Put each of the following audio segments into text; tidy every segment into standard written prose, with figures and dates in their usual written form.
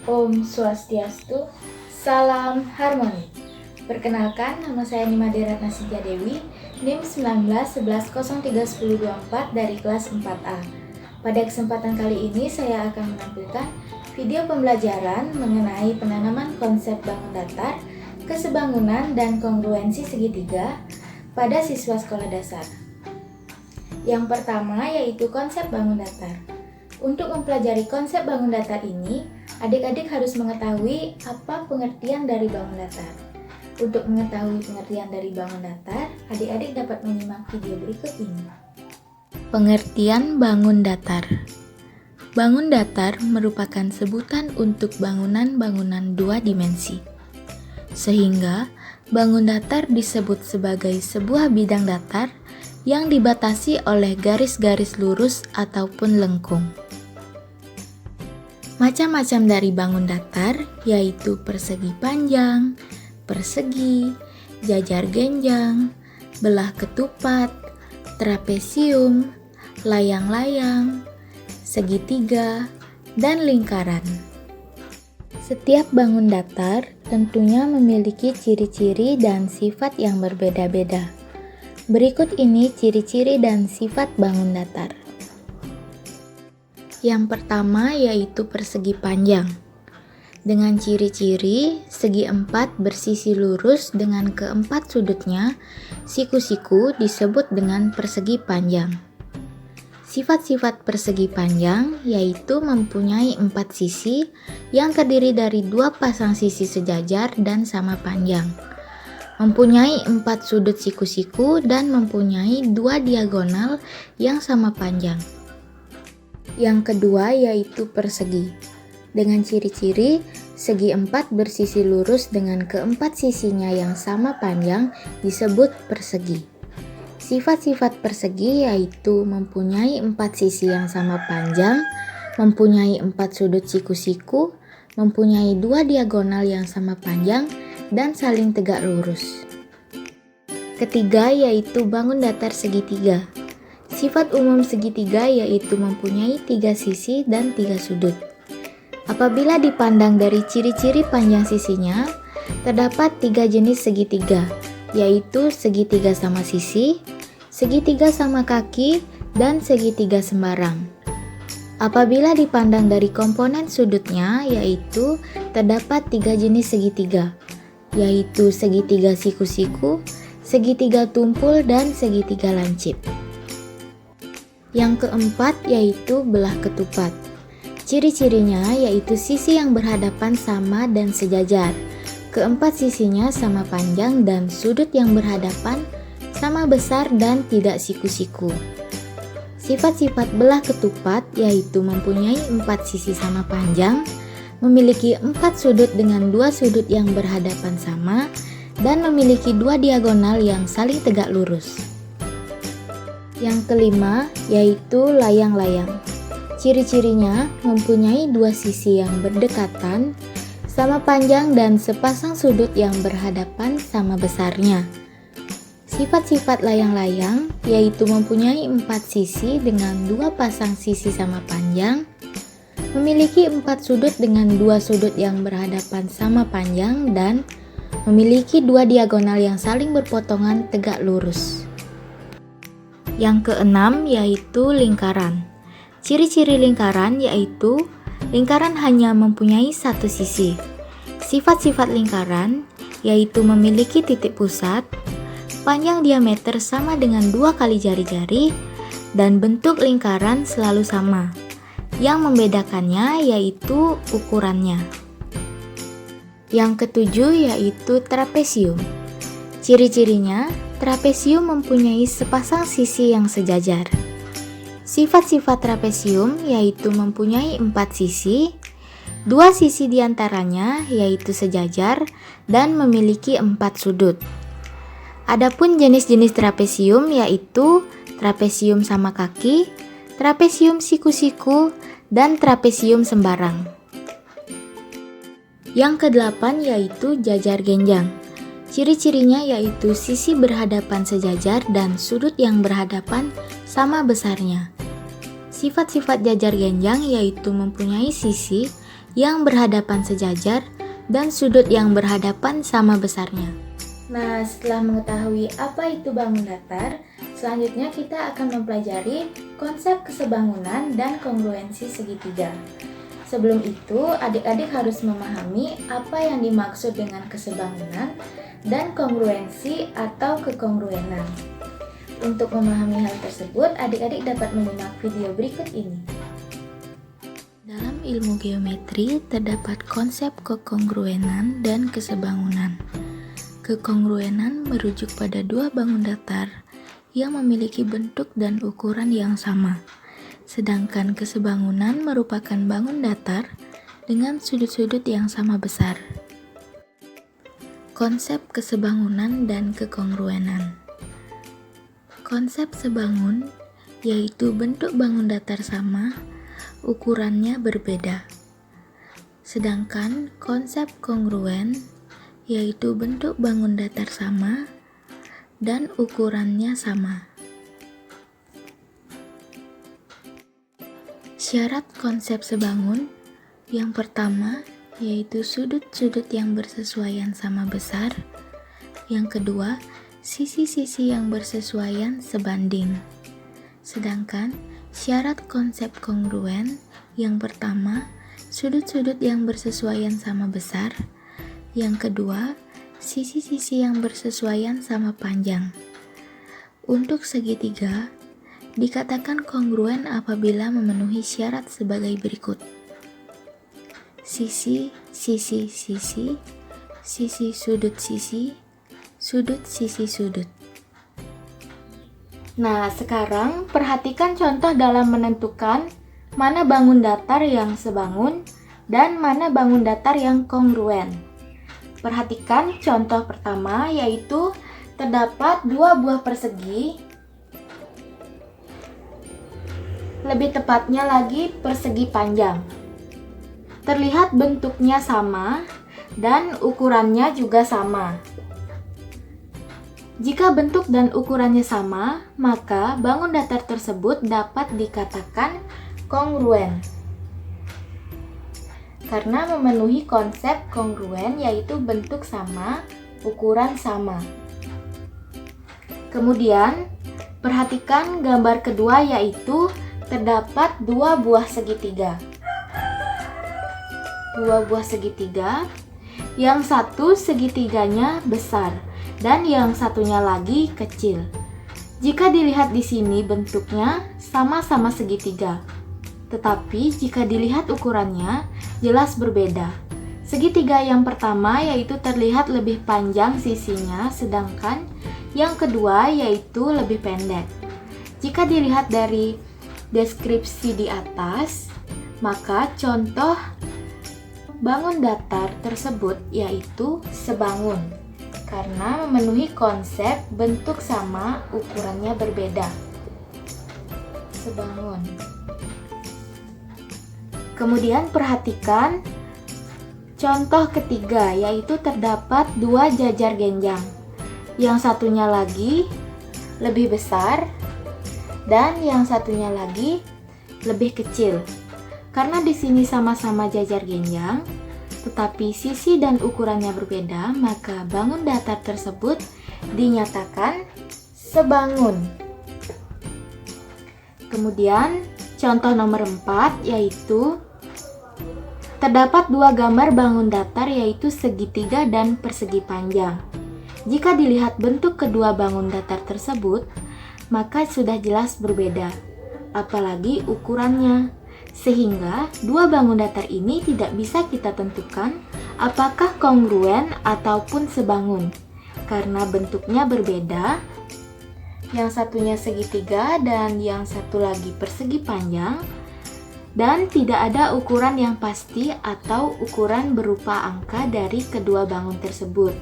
Om Swastiastu, Salam Harmoni. Perkenalkan, nama saya Nimade Ratna Sintia Dewi, NIM 1911031024 dari kelas 4A. Pada kesempatan kali ini saya akan menampilkan video pembelajaran mengenai penanaman konsep bangun datar, kesebangunan, dan kongruensi segitiga pada siswa sekolah dasar. Yang pertama yaitu konsep bangun datar. Untuk mempelajari konsep bangun datar ini, adik-adik harus mengetahui apa pengertian dari bangun datar. Untuk mengetahui pengertian dari bangun datar, adik-adik dapat menyimak video berikut ini. Pengertian bangun datar. Bangun datar merupakan sebutan untuk bangunan-bangunan dua dimensi. Sehingga, bangun datar disebut sebagai sebuah bidang datar yang dibatasi oleh garis-garis lurus ataupun lengkung. Macam-macam dari bangun datar yaitu persegi panjang, persegi, jajar genjang, belah ketupat, trapesium, layang-layang, segitiga, dan lingkaran. Setiap bangun datar tentunya memiliki ciri-ciri dan sifat yang berbeda-beda. Berikut ini ciri-ciri dan sifat bangun datar. Yang pertama yaitu persegi panjang. Dengan ciri-ciri segi empat bersisi lurus dengan keempat sudutnya, siku-siku disebut dengan persegi panjang. Sifat-sifat persegi panjang yaitu mempunyai empat sisi yang terdiri dari dua pasang sisi sejajar dan sama panjang. Mempunyai empat sudut siku-siku dan mempunyai dua diagonal yang sama panjang. Yang kedua yaitu persegi. Dengan ciri-ciri segi empat bersisi lurus dengan keempat sisinya yang sama panjang disebut persegi. Sifat-sifat persegi yaitu mempunyai empat sisi yang sama panjang, mempunyai empat sudut siku-siku, mempunyai dua diagonal yang sama panjang, dan saling tegak lurus. Ketiga yaitu bangun datar segitiga. Sifat umum segitiga yaitu mempunyai tiga sisi dan tiga sudut. Apabila dipandang dari ciri-ciri panjang sisinya, terdapat tiga jenis segitiga, yaitu segitiga sama sisi, segitiga sama kaki, dan segitiga sembarang. Apabila dipandang dari komponen sudutnya, yaitu terdapat tiga jenis segitiga, yaitu segitiga siku-siku, segitiga tumpul, dan segitiga lancip. Yang keempat yaitu belah ketupat. Ciri-cirinya yaitu sisi yang berhadapan sama dan sejajar. Keempat sisinya sama panjang dan sudut yang berhadapan sama besar dan tidak siku-siku. Sifat-sifat belah ketupat yaitu mempunyai empat sisi sama panjang, memiliki empat sudut dengan dua sudut yang berhadapan sama, dan memiliki dua diagonal yang saling tegak lurus. Yang kelima yaitu layang-layang. Ciri-cirinya mempunyai dua sisi yang berdekatan, sama panjang dan sepasang sudut yang berhadapan sama besarnya. Sifat-sifat layang-layang yaitu mempunyai empat sisi dengan dua pasang sisi sama panjang, memiliki empat sudut dengan dua sudut yang berhadapan sama panjang, dan memiliki dua diagonal yang saling berpotongan tegak lurus. Yang keenam yaitu lingkaran. Ciri-ciri lingkaran yaitu lingkaran hanya mempunyai satu sisi. Sifat-sifat lingkaran yaitu memiliki titik pusat, panjang diameter sama dengan 2 kali jari-jari, dan bentuk lingkaran selalu sama. Yang membedakannya yaitu ukurannya. Yang ketujuh yaitu trapesium. Ciri-cirinya, trapesium mempunyai sepasang sisi yang sejajar. Sifat-sifat trapesium yaitu mempunyai empat sisi, dua sisi diantaranya yaitu sejajar dan memiliki empat sudut. Adapun jenis-jenis trapesium yaitu trapesium sama kaki, trapesium siku-siku, dan trapesium sembarang. Yang kedelapan yaitu jajar genjang. Ciri-cirinya yaitu sisi berhadapan sejajar dan sudut yang berhadapan sama besarnya. Sifat-sifat jajar genjang yaitu mempunyai sisi yang berhadapan sejajar dan sudut yang berhadapan sama besarnya. Nah, setelah mengetahui apa itu bangun datar, selanjutnya kita akan mempelajari konsep kesebangunan dan kongruensi segitiga. Sebelum itu, adik-adik harus memahami apa yang dimaksud dengan kesebangunan dan kongruensi atau kekongruenan. Untuk memahami hal tersebut, adik-adik dapat menyimak video berikut ini. Dalam ilmu geometri, terdapat konsep kekongruenan dan kesebangunan. Kekongruenan merujuk pada dua bangun datar yang memiliki bentuk dan ukuran yang sama. Sedangkan kesebangunan merupakan bangun datar dengan sudut-sudut yang sama besar. Konsep kesebangunan dan kekongruenan. Konsep sebangun yaitu bentuk bangun datar sama, ukurannya berbeda. Sedangkan konsep kongruen yaitu bentuk bangun datar sama dan ukurannya sama. Syarat konsep sebangun yang pertama yaitu sudut-sudut yang bersesuaian sama besar. Yang kedua, sisi-sisi yang bersesuaian sebanding. Sedangkan syarat konsep kongruen yang pertama, sudut-sudut yang bersesuaian sama besar. Yang kedua, sisi-sisi yang bersesuaian sama panjang. Untuk segitiga, dikatakan kongruen apabila memenuhi syarat sebagai berikut. Sisi, sisi, sisi, sisi sudut sisi, sudut sisi sudut. Nah, sekarang perhatikan contoh dalam menentukan mana bangun datar yang sebangun dan mana bangun datar yang kongruen. Perhatikan contoh pertama, yaitu terdapat dua buah persegi, lebih tepatnya lagi persegi panjang. Terlihat bentuknya sama dan ukurannya juga sama. Jika bentuk dan ukurannya sama, maka bangun datar tersebut dapat dikatakan kongruen karena memenuhi konsep kongruen, yaitu bentuk sama, ukuran sama. Kemudian, perhatikan gambar kedua, yaitu terdapat dua buah segitiga. Dua buah segitiga, yang satu segitiganya besar dan yang satunya lagi kecil. Jika dilihat di sini bentuknya sama-sama segitiga, tetapi jika dilihat ukurannya jelas berbeda. Segitiga yang pertama yaitu terlihat lebih panjang sisinya, sedangkan yang kedua yaitu lebih pendek. Jika dilihat dari deskripsi di atas, maka contoh bangun datar tersebut yaitu sebangun karena memenuhi konsep bentuk sama, ukurannya berbeda. Sebangun. Kemudian perhatikan contoh ketiga, yaitu terdapat dua jajar genjang. Yang satunya lagi lebih besar dan yang satunya lagi lebih kecil. Karena di sini sama-sama jajar genjang, tetapi sisi dan ukurannya berbeda, maka bangun datar tersebut dinyatakan sebangun. Kemudian contoh nomor 4 yaitu terdapat dua gambar bangun datar yaitu segitiga dan persegi panjang. Jika dilihat bentuk kedua bangun datar tersebut, maka sudah jelas berbeda, apalagi ukurannya. Sehingga dua bangun datar ini tidak bisa kita tentukan apakah kongruen ataupun sebangun, karena bentuknya berbeda. Yang satunya segitiga dan yang satu lagi persegi panjang, dan tidak ada ukuran yang pasti atau ukuran berupa angka dari kedua bangun tersebut.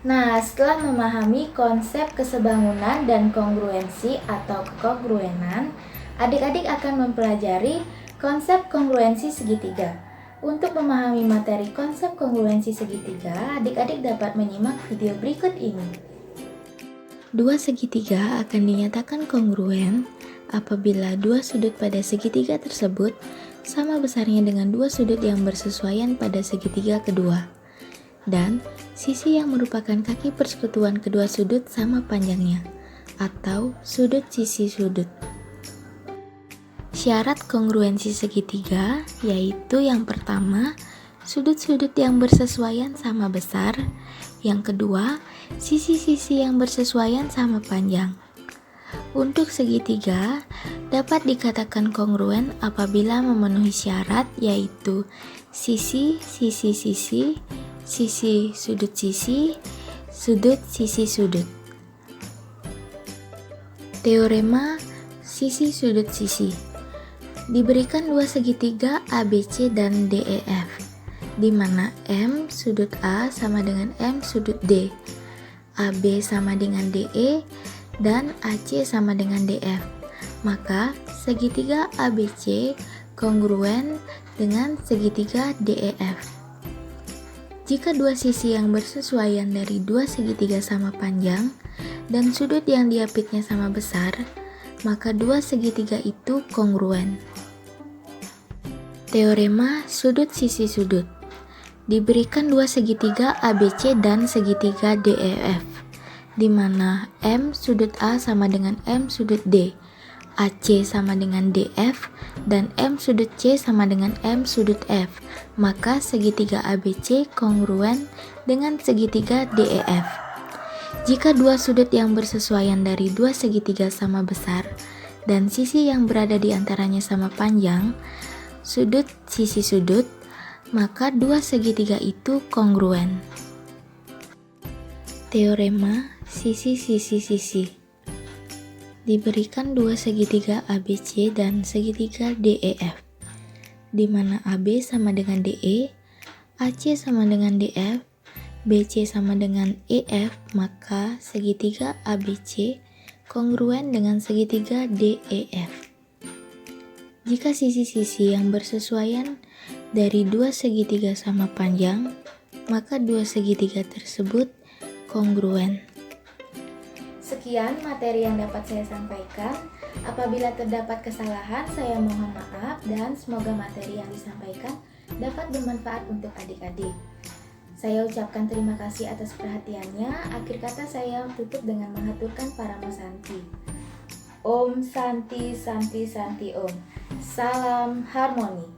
Nah, setelah memahami konsep kesebangunan dan kongruensi atau kekongruenan, adik-adik akan mempelajari konsep kongruensi segitiga. Untuk memahami materi konsep kongruensi segitiga, adik-adik dapat menyimak video berikut ini. Dua segitiga akan dinyatakan kongruen apabila dua sudut pada segitiga tersebut sama besarnya dengan dua sudut yang bersesuaian pada segitiga kedua, dan sisi yang merupakan kaki persekutuan kedua sudut sama panjangnya, atau sudut sisi sudut. Syarat kongruensi segitiga yaitu yang pertama, sudut-sudut yang bersesuaian sama besar. Yang kedua, sisi-sisi yang bersesuaian sama panjang. Untuk segitiga, dapat dikatakan kongruen apabila memenuhi syarat yaitu sisi, sisi-sisi, sisi, sudut sisi, sudut, sisi, sudut. Teorema sisi sudut sisi. Diberikan dua segitiga ABC dan DEF, di mana M sudut A sama dengan M sudut D, AB sama dengan DE, dan AC sama dengan DF. Maka segitiga ABC kongruen dengan segitiga DEF. Jika dua sisi yang bersesuaian dari dua segitiga sama panjang dan sudut yang diapitnya sama besar, maka dua segitiga itu kongruen. Teorema sudut sisi sudut. Diberikan dua segitiga ABC dan segitiga DEF, di mana M sudut A sama dengan M sudut D, AC sama dengan DF, dan M sudut C sama dengan M sudut F. Maka segitiga ABC kongruen dengan segitiga DEF. Jika dua sudut yang bersesuaian dari dua segitiga sama besar dan sisi yang berada di antaranya sama panjang, sudut sisi sudut, maka dua segitiga itu kongruen. Teorema sisi-sisi-sisi. Diberikan dua segitiga ABC dan segitiga DEF, di mana AB sama dengan DE, AC sama dengan DF, BC sama dengan EF, maka segitiga ABC kongruen dengan segitiga DEF. Jika sisi-sisi yang bersesuaian dari dua segitiga sama panjang, maka dua segitiga tersebut kongruen. Sekian materi yang dapat saya sampaikan. Apabila terdapat kesalahan, saya mohon maaf dan semoga materi yang disampaikan dapat bermanfaat untuk adik-adik. Saya ucapkan terima kasih atas perhatiannya. Akhir kata saya tutup dengan mengaturkan Parama Santi. Om Santi Santi Santi Om. Salam harmoni.